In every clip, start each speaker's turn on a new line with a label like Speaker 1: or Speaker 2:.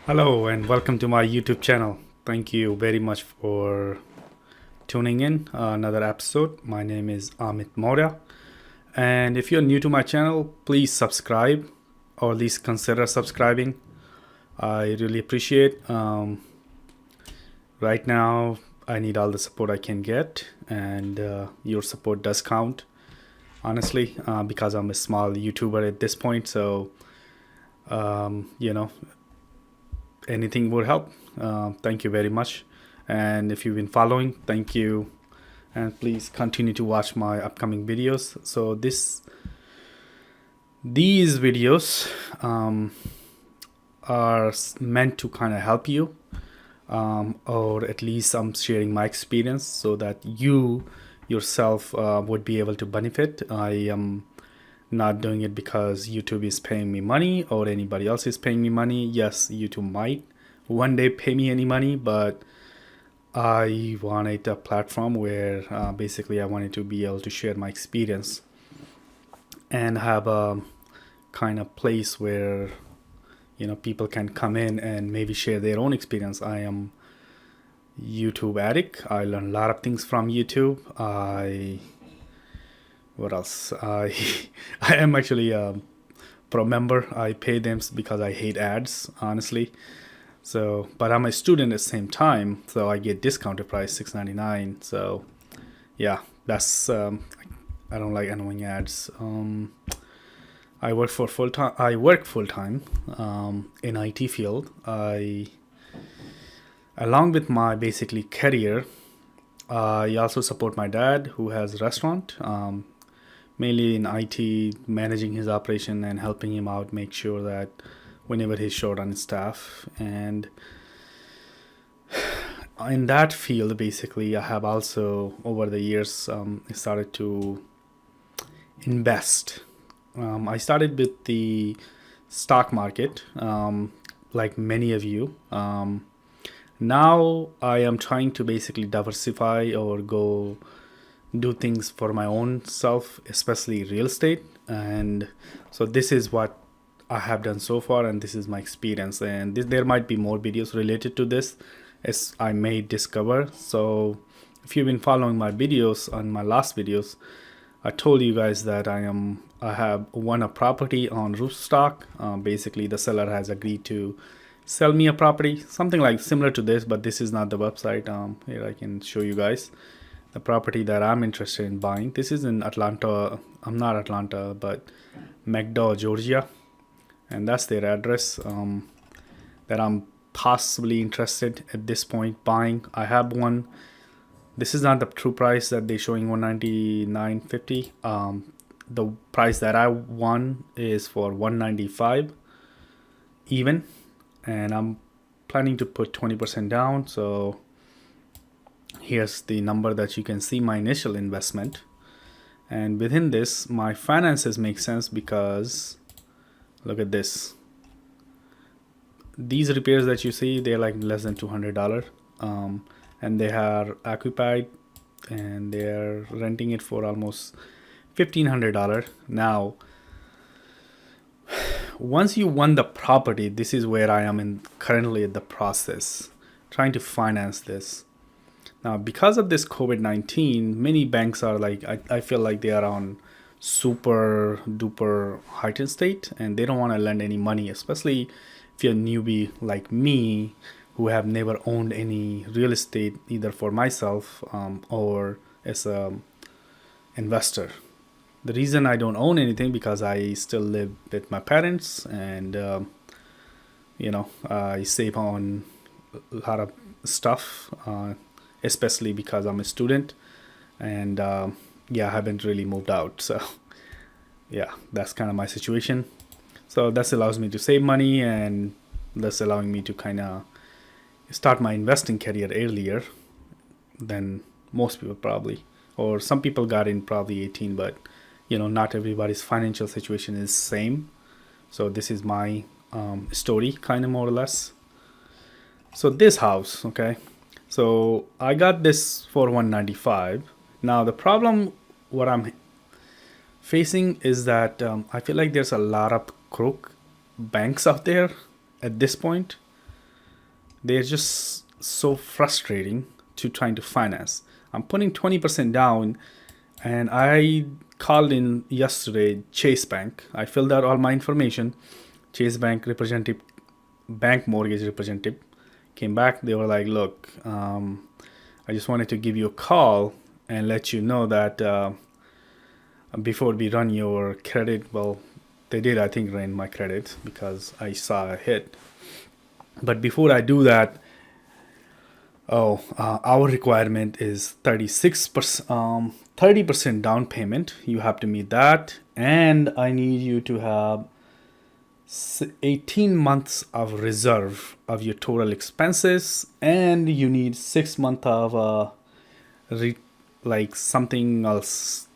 Speaker 1: Hello and welcome to my YouTube channel. Thank you very much for tuning in another episode. My name is Amit Maurya, and if you're new to my channel, please subscribe or at least consider subscribing. I really appreciate. Right now, I need all the support I can get, and your support does count. Honestly, because I'm a small YouTuber at this point, so um, you know anything would help. Thank you very much. And if you've been following, thank you. And please continue to watch my upcoming videos. So these videos are meant to kind of help you, or at least I'm sharing my experience so that you yourself would be able to benefit. I am not doing it because YouTube is paying me money or anybody else is paying me money. Yes, YouTube might one day pay me any money, but I wanted a platform where basically I wanted to be able to share my experience and have a kind of place where people can come in and maybe share their own experience. I am YouTube addict. I learn a lot of things from YouTube. What else? I am actually a pro member. I pay them because I hate ads, honestly. So, but I'm a student at the same time, so I get discounted price $6.99. So, yeah, that's I don't like annoying ads. I work for full time. I work full time in IT field. Along with my basically career, I also support my dad who has a restaurant. Mainly in IT, managing his operation and helping him out, make sure that whenever he's short on staff. And in that field, basically, I have also, over the years, started to invest. I started with the stock market, like many of you. Now I am trying to basically diversify or go do things for my own self, especially real estate. And so this is what I have done so far, and this is my experience. And there might be more videos related to this as I may discover. So if you've been following my videos on my last videos, I told you guys that I have won a property on Roofstock. Basically, the seller has agreed to sell me a property, something like similar to this, but this is not the website. Here I can show you guys the property that I'm interested in buying. This is in Atlanta. I'm not Atlanta, but McDowell, Georgia, and that's their address that I'm possibly interested at this point buying. I have one. This is not the true price that they're showing, $199.50. The price that I won is for $195 even, and I'm planning to put 20% down. So here's the number that you can see, my initial investment. And within this, my finances make sense because look at this. These repairs that you see, they're like less than $200. And they are occupied and they're renting it for almost $1,500. Now, once you won the property, this is where I am in currently at the process, trying to finance this. Now, because of this COVID-19, many banks are like, I feel like they are on super duper heightened state and they don't want to lend any money, especially if you're a newbie like me who have never owned any real estate either for myself or as a investor. The reason I don't own anything because I still live with my parents and I save on a lot of stuff, especially because I'm a student and I haven't really moved out. So yeah, that's kind of my situation. So that allows me to save money and that's allowing me to kind of start my investing career earlier than most people probably, or some people got in probably 18, but not everybody's financial situation is same. So this is my story, kind of more or less. So this house, okay, so I got this for $195. Now the problem what I'm facing is that I feel like there's a lot of crook banks out there at this point. they're just so frustrating to trying to finance. I'm putting 20% down, and I called in yesterday Chase Bank. I filled out all my information. Chase Bank representative, bank mortgage representative, came back. They were like, "Look, I just wanted to give you a call and let you know that before we run your credit, well, they did, I think, run my credit because I saw a hit. But before I do that, our requirement is 36%, 30% down payment. You have to meet that. And I need you to have 18 months of reserve of your total expenses. And you need 6 months of like something else,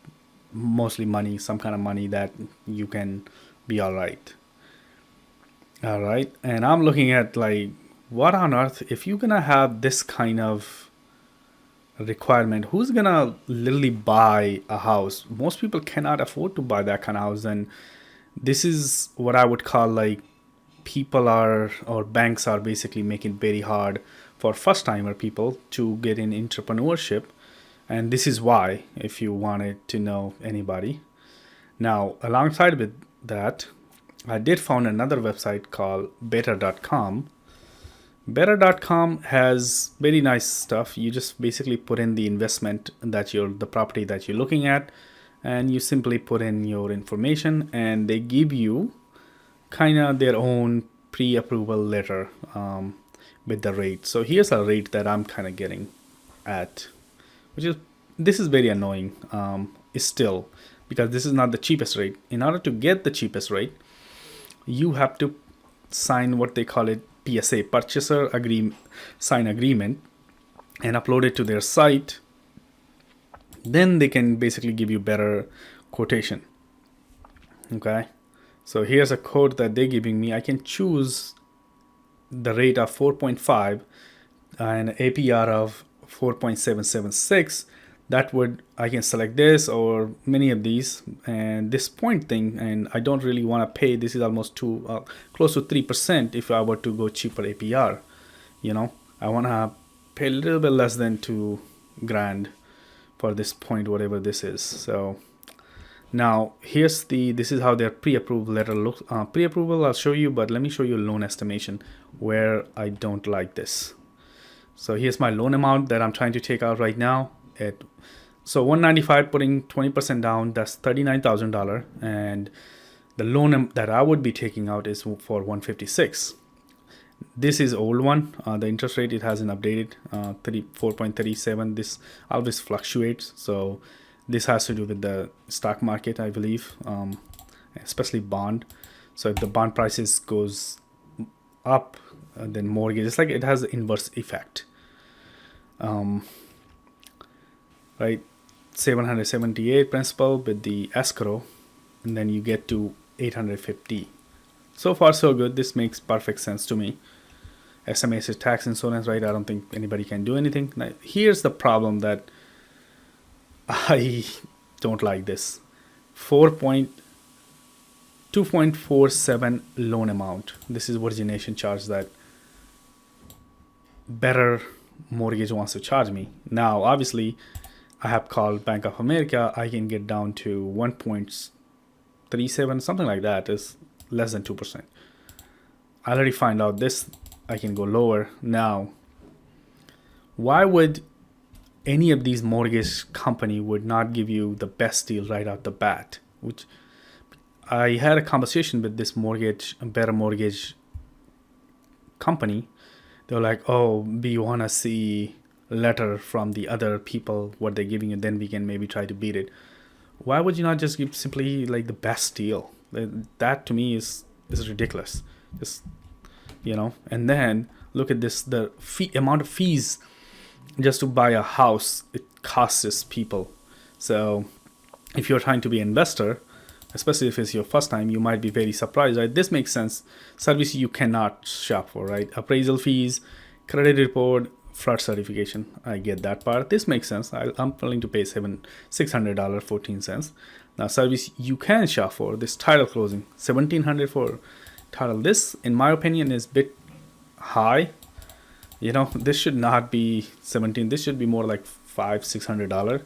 Speaker 1: mostly money, some kind of money that you can be all right. All right. And I'm looking at like, what on earth, if you're going to have this kind of requirement, who's going to literally buy a house? Most people cannot afford to buy that kind of house. And this is what I would call like people are, or banks are basically making it very hard for first timer people to get in entrepreneurship. And this is why, if you wanted to know anybody. Now, alongside with that, I did found another website called better.com. Better.com has very nice stuff. You just basically put in the investment that the property that you're looking at, and you simply put in your information, and they give you kind of their own pre-approval letter with the rate. So here's a rate that I'm kind of getting at, which is, this is very annoying still, because this is not the cheapest rate. In order to get the cheapest rate, you have to sign what they call it PSA, purchaser sign agreement, and upload it to their site. Then they can basically give you better quotation. Okay, so here's a quote that they're giving me. I can choose the rate of 4.5 and APR of 4.776. That would, I can select this or many of these, and this point thing, and I don't really want to pay. This is almost close to 3% if I were to go cheaper APR. I want to pay a little bit less than $2,000 for this point, whatever this is. So now this is how their pre-approval letter looks. Pre-approval I'll show you, but let me show you loan estimation where I don't like this. So here's my loan amount that I'm trying to take out right now. So 195, putting 20% down, that's $39,000, and the loan that I would be taking out is for 156. This is old one. The interest rate, it hasn't updated. 4.37. This always fluctuates, so this has to do with the stock market, I believe, especially bond. So if the bond prices goes up, then mortgage, it's like it has the inverse effect. Right, 778 principal with the escrow, and then you get to 850. So far so good. This makes perfect sense to me. SMA is tax insurance, right? I don't think anybody can do anything. Now, here's the problem that I don't like this. 2.47 loan amount. This is origination charge that Better Mortgage wants to charge me. Now, obviously, I have called Bank of America. I can get down to 1.37, something like that. Is less than 2%. I already find out this. I can go lower. Now, why would any of these mortgage company would not give you the best deal right out the bat? Which I had a conversation with this Better Mortgage company. They were like, "Oh, we want to see letter from the other people, what they're giving you, then we can maybe try to beat it." Why would you not just give simply like the best deal? That to me is ridiculous. Just, and then look at this, the amount of fees just to buy a house it costs people. So if you're trying to be an investor, especially if it's your first time, you might be very surprised, right? This makes sense. Service you cannot shop for, right? Appraisal fees, credit report, flood certification. I get that part. This makes sense. I'm willing to pay $600.14. Now, service you can shop for, this title closing, $1,700 for title. This, in my opinion, is a bit high. This should not be 17. This should be more like $500-$600.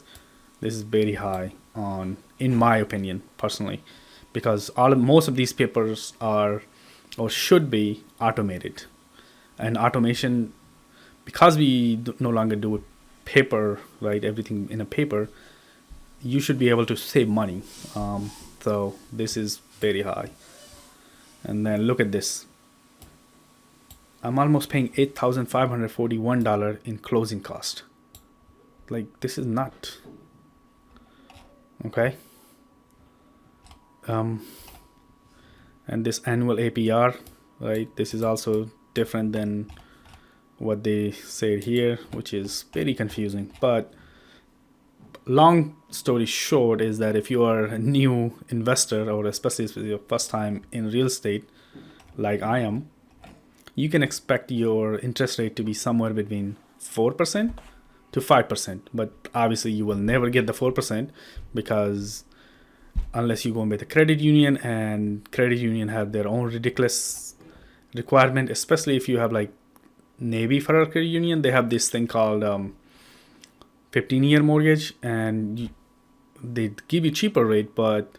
Speaker 1: This is very high on, in my opinion, personally, because most of these papers are or should be automated, and automation, because we no longer do it paper, right? Everything in a paper, you should be able to save money. So this is very high. And then look at this. I'm almost paying $8,541 in closing cost. Like, this is not okay. And this annual APR, right? This is also different than what they say here, which is very confusing. But long story short is that if you are a new investor, or especially if it's your first time in real estate, like I am, you can expect your interest rate to be somewhere between 4% to 5%. But obviously you will never get the 4%, because unless you go with a credit union, and credit union have their own ridiculous requirement, especially if you have like Navy Federal Credit Union, they have this thing called 15-year mortgage, and they give you cheaper rate, but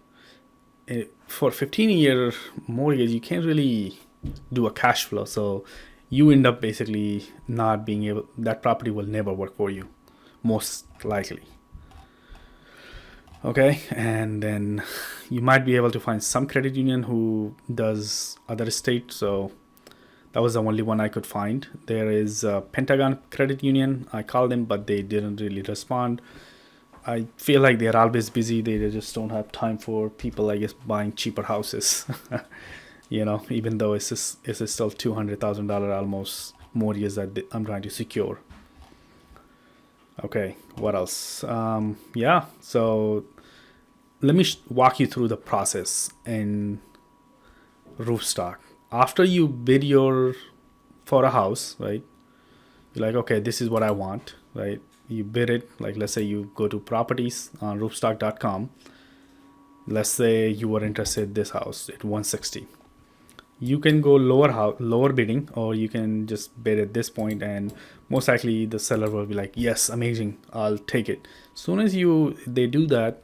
Speaker 1: for 15-year mortgage, you can't really do a cash flow. So you end up basically not being able, that property will never work for you, most likely. Okay, and then you might be able to find some credit union who does other state. So that was the only one I could find. There is Pentagon Credit Union. I called them, but they didn't really respond. I feel like they're always busy. They just don't have time for people, I guess, buying cheaper houses. Even though it's still $200,000 almost mortgage that I'm trying to secure. Okay, what else? Yeah, so let me walk you through the process in Roofstock. After you bid for a house, right? You're like, okay, this is what I want, right? You bid it. Like, let's say you go to properties on roofstock.com. Let's say you were interested in this house at 160. You can go lower bidding, or you can just bid at this point, and most likely the seller will be like, yes, amazing, I'll take it. As soon as they do that,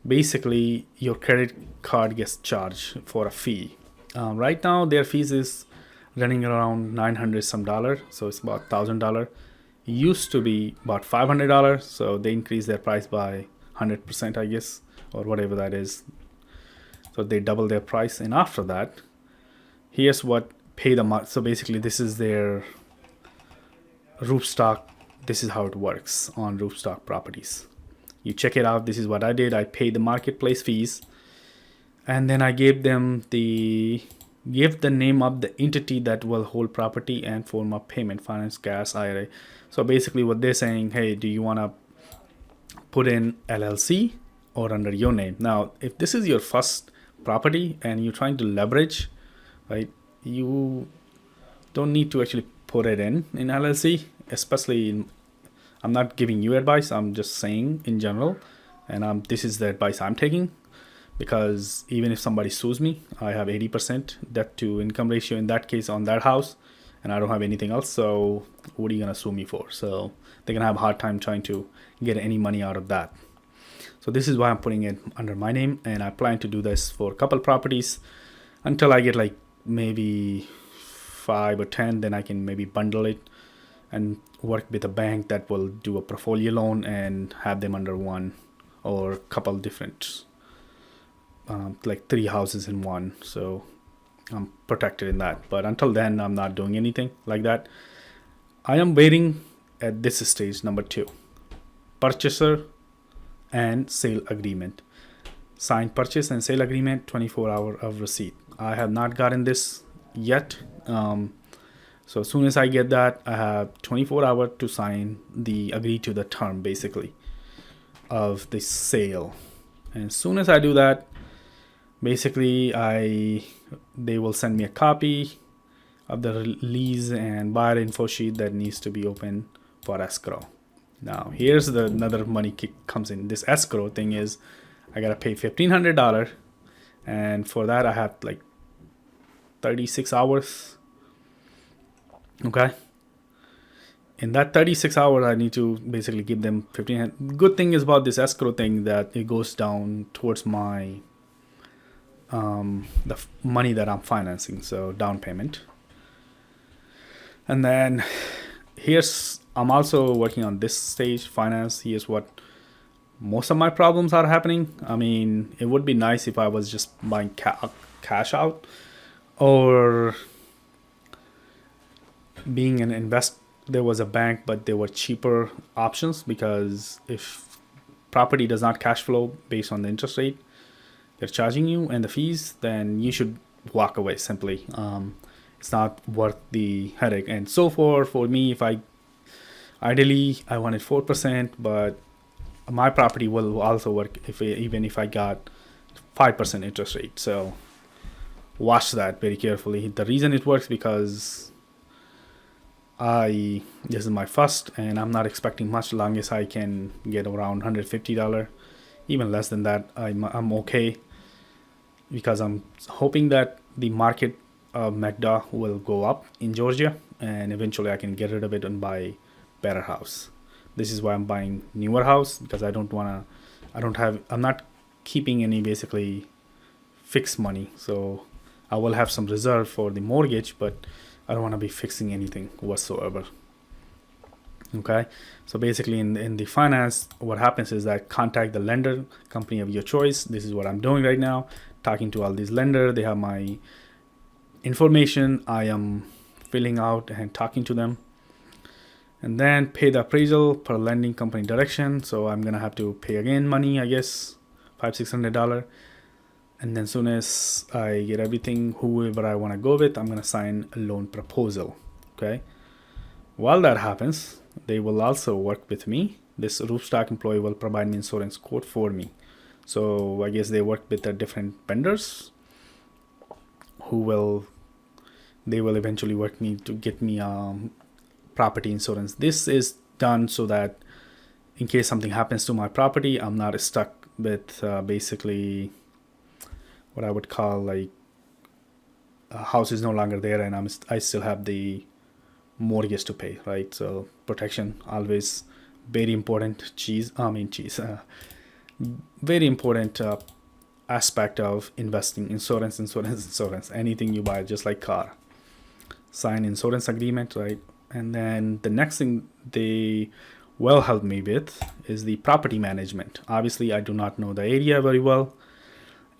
Speaker 1: basically your credit card gets charged for a fee. Right now their fees is running around $900 some dollar, so it's about $1,000. It used to be about $500, so they increased their price by 100%, I guess, or whatever that is. So they double their price, and after that, here's what pay the market. So basically this is their Roofstock. This is how it works on Roofstock properties. You check it out. This is what I did. I paid the marketplace fees, and then I gave them the name of the entity that will hold property and form of payment: finance, gas, IRA. So basically what they're saying, hey, do you want to put in LLC or under your name? Now, if this is your first property and you're trying to leverage, right, you don't need to actually put it in LLC, especially I'm not giving you advice, I'm just saying in general, and this is the advice I'm taking, because even if somebody sues me, I have 80% debt to income ratio in that case on that house, and I don't have anything else. So what are you gonna sue me for? So they're gonna have a hard time trying to get any money out of that. So this is why I'm putting it under my name, and I plan to do this for a couple properties until I get like maybe 5 or 10. Then I can maybe bundle it and work with a bank that will do a portfolio loan and have them under one, or a couple different, like 3 houses in one. So I'm protected in that. But until then, I'm not doing anything like that. I am waiting at this stage, number 2, purchaser and sale agreement. Signed purchase and sale agreement, 24 hour of receipt. I have not gotten this yet. So as soon as I get that, I have 24 hours to agree to the term, basically, of the sale. And as soon as I do that, basically they will send me a copy of the lease and buyer info sheet that needs to be open for escrow. Now here's another money kick comes in. This escrow thing is, I gotta pay $1,500, and for that I have like 36 hours. Okay, in that 36 hours, I need to basically give them 15. Good thing is about this escrow thing that it goes down towards my money that I'm financing, so down payment. And then here's I'm also working on this stage finance. Here's what most of my problems are happening. I mean, it would be nice if I was just buying cash out or being an invest. There was a bank, but there were cheaper options, because if property does not cash flow based on the interest rate they're charging you and the fees, then you should walk away simply. It's not worth the headache. And so for me, if I ideally I wanted 4%, but my property will also work even if I got 5% interest rate. So watch that very carefully. The reason it works because this is my first, and I'm not expecting much. Longest I can get around $150, even less than that. I'm okay, because I'm hoping that the market of McDa will go up in Georgia, and eventually I can get rid of it and buy better house. This is why I'm buying newer house, because I'm not keeping any basically fixed money. So I will have some reserve for the mortgage, but I don't want to be fixing anything whatsoever. Okay, so basically in the finance, what happens is that contact the lender company of your choice. This is what I'm doing right now, talking to all these lenders. They have my information. I am filling out and talking to them, and then pay the appraisal per lending company direction. So I'm gonna have to pay again money, I guess, $500-600. And then soon as I get everything, whoever I want to go with, I'm gonna sign a loan proposal. Okay, while that happens, they will also work with me. This Roofstock employee will provide me insurance quote for me. So I guess they work with the different vendors they will eventually work me to get me property insurance. This is done so that in case something happens to my property, I'm not stuck with basically what I would call like a house is no longer there, and I still have the mortgage to pay, right? So protection always very important. Very important aspect of investing. Insurance. Anything you buy, just like car, sign insurance agreement, right? And then the next thing they will help me with is the property management. Obviously, I do not know the area very well,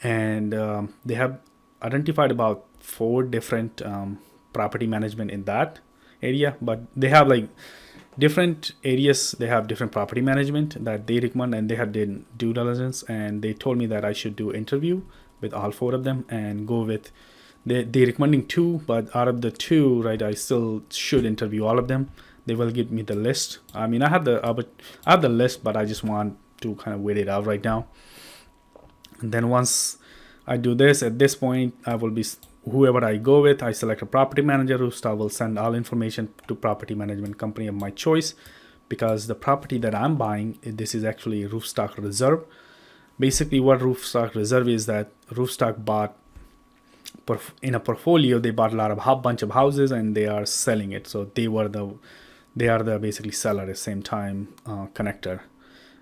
Speaker 1: and they have identified about 4 different property management in that area, but they have like different areas. They have different property management that they recommend, and they have done due diligence, and they told me that I should do interview with all 4 of them and go with they recommending 2, but out of the 2, right, I still should interview all of them. They will give me the list. I mean, I have the list, but I just want to kind of wait it out right now. And then once I do this, at this point, I will be whoever I go with. I select a property manager who will send all information to property management company of my choice, because the property that I'm buying, this is actually Roofstock Reserve. Basically, what Roofstock Reserve is that Roofstock bought in a portfolio. They bought a bunch of houses and they are selling it. So they are the basically seller at the same time, connector.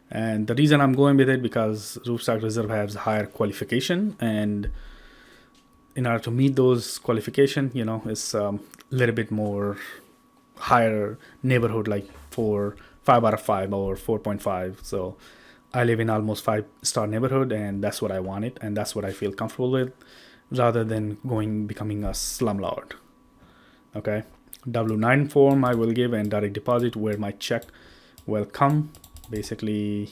Speaker 1: And the reason I'm going with it because Roofstock Reserve has higher qualification, and in order to meet those qualification, it's a little bit more higher neighborhood, like 5 out of 5 or 4.5. So I live in almost 5-star neighborhood, and that's what I wanted, and that's what I feel comfortable with, rather than becoming a slumlord. Okay, W9 form I will give, and direct deposit where my check will come. Basically,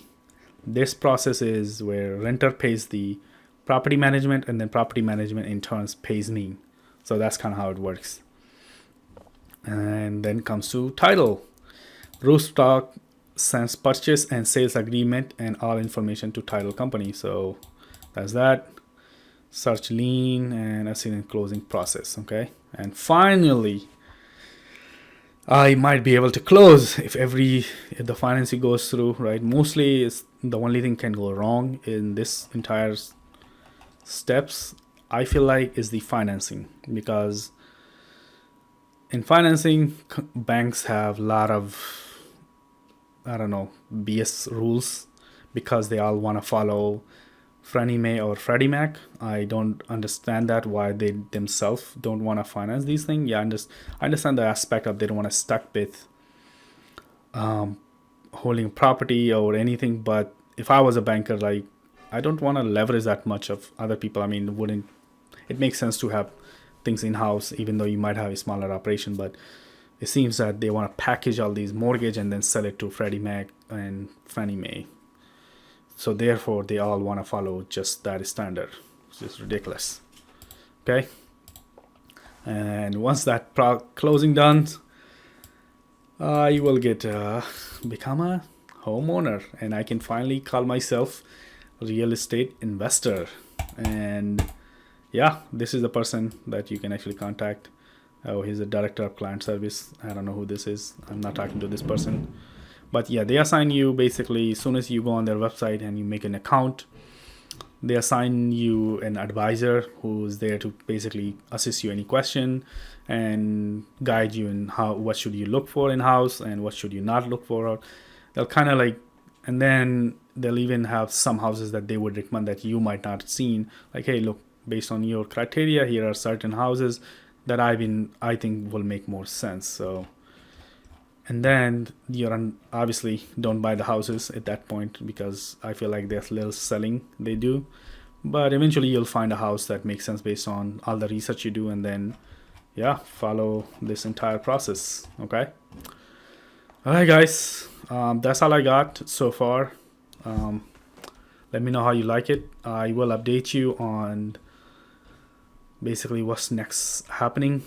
Speaker 1: this process is where renter pays the property management, and then property management in turn pays me. So that's kind of how it works. And then comes to title. Roofstock sends purchase and sales agreement and all information to title company. So that's that. Search lien and accident closing process. Okay, and finally, I might be able to close if the financing goes through, right? Mostly, it's the only thing can go wrong in this entire steps, I feel like, is the financing, because in financing, banks have a lot of, I don't know, BS rules because they all want to follow Fannie Mae or Freddie Mac. I don't understand that why they themselves don't want to finance these things. Yeah, I understand the aspect of they don't want to stuck with holding property or anything. But if I was a banker, like I don't want to leverage that much of other people. I mean, wouldn't it makes sense to have things in house, even though you might have a smaller operation? But it seems that they want to package all these mortgage and then sell it to Freddie Mac and Fannie Mae. So therefore, they all want to follow just that standard, which is ridiculous. Okay, and once that closing done, I will get become a homeowner, and I can finally call myself a real estate investor. And yeah, this is the person that you can actually contact. Oh, he's a director of client service. I don't know who this is. I'm not talking to this person. But yeah, they assign you basically as soon as you go on their website and you make an account, they assign you an advisor who's there to basically assist you any question and guide you in what should you look for in house and what should you not look for. They'll kind of like, and then they'll even have some houses that they would recommend that you might not have seen. Like, hey, look, based on your criteria, here are certain houses that I think will make more sense. So, and then you're obviously don't buy the houses at that point because I feel like there's little selling they do, but eventually you'll find a house that makes sense based on all the research you do, and then yeah, follow this entire process. Okay. All right, guys. That's all I got so far. Let me know how you like it. I will update you on basically what's next happening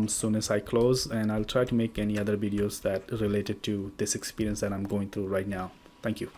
Speaker 1: soon as I close, and I'll try to make any other videos that related to this experience that I'm going through right now. Thank you.